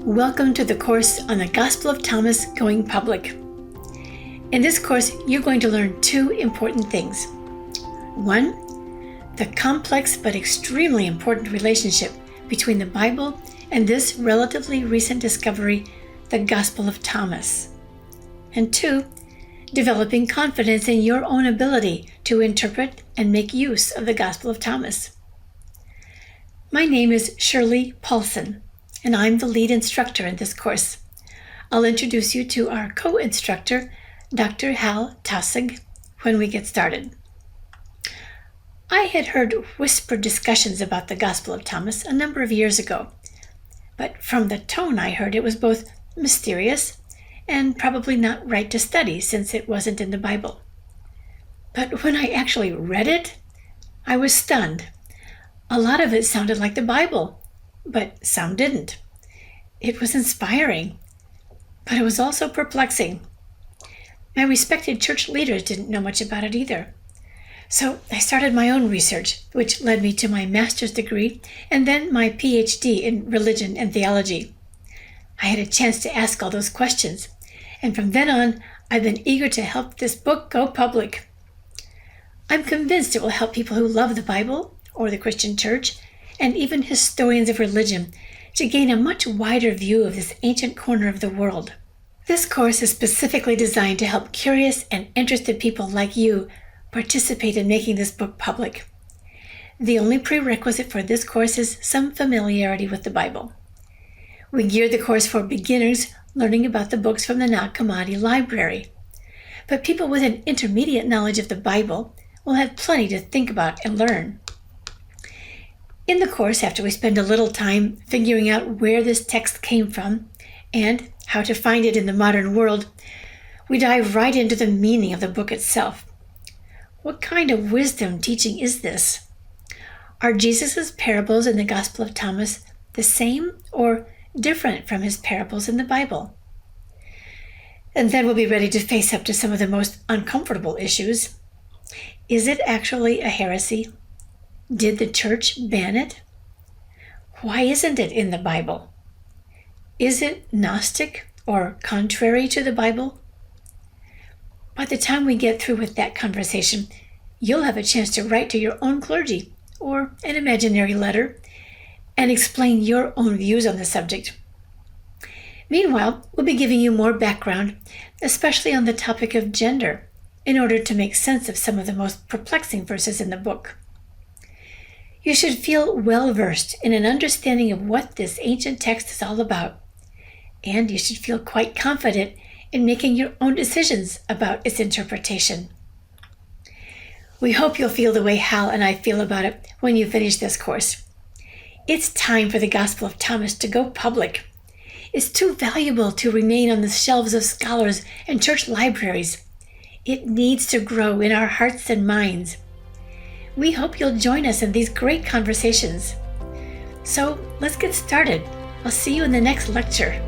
Welcome to the course on the Gospel of Thomas Going Public. In this course, you're going to learn two important things. One, the complex but extremely important relationship between the Bible and this relatively recent discovery, the Gospel of Thomas. And two, developing confidence in your own ability to interpret and make use of the Gospel of Thomas. My name is Shirley Paulson, and I'm the lead instructor in this course. I'll introduce you to our co-instructor, Dr. Hal Taussig, when we get started. I had heard whispered discussions about the Gospel of Thomas a number of years ago, but from the tone I heard it was both mysterious and probably not right to study since it wasn't in the Bible. But when I actually read it, I was stunned. A lot of it sounded like the Bible, but some didn't. It was inspiring, but it was also perplexing. My respected church leaders didn't know much about it either. So I started my own research, which led me to my master's degree and then my PhD in religion and theology. I had a chance to ask all those questions, and from then on, I've been eager to help this book go public. I'm convinced it will help people who love the Bible or the Christian church, and even historians of religion, to gain a much wider view of this ancient corner of the world. This course is specifically designed to help curious and interested people like you participate in making this book public. The only prerequisite for this course is some familiarity with the Bible. We geared the course for beginners learning about the books from the Nag Hammadi Library. But people with an intermediate knowledge of the Bible will have plenty to think about and learn. In the course, after we spend a little time figuring out where this text came from and how to find it in the modern world, we dive right into the meaning of the book itself. What kind of wisdom teaching is this? Are Jesus' parables in the Gospel of Thomas the same or different from his parables in the Bible? And then we'll be ready to face up to some of the most uncomfortable issues. Is it actually a heresy? Did the church ban it? Why isn't it in the Bible? Is it Gnostic or contrary to the Bible? By the time we get through with that conversation, you'll have a chance to write to your own clergy or an imaginary letter and explain your own views on the subject. Meanwhile, we'll be giving you more background, especially on the topic of gender, in order to make sense of some of the most perplexing verses in the book. You should feel well-versed in an understanding of what this ancient text is all about, and you should feel quite confident in making your own decisions about its interpretation. We hope you'll feel the way Hal and I feel about it when you finish this course. It's time for the Gospel of Thomas to go public. It's too valuable to remain on the shelves of scholars and church libraries. It needs to grow in our hearts and minds. We hope you'll join us in these great conversations. So let's get started. I'll see you in the next lecture.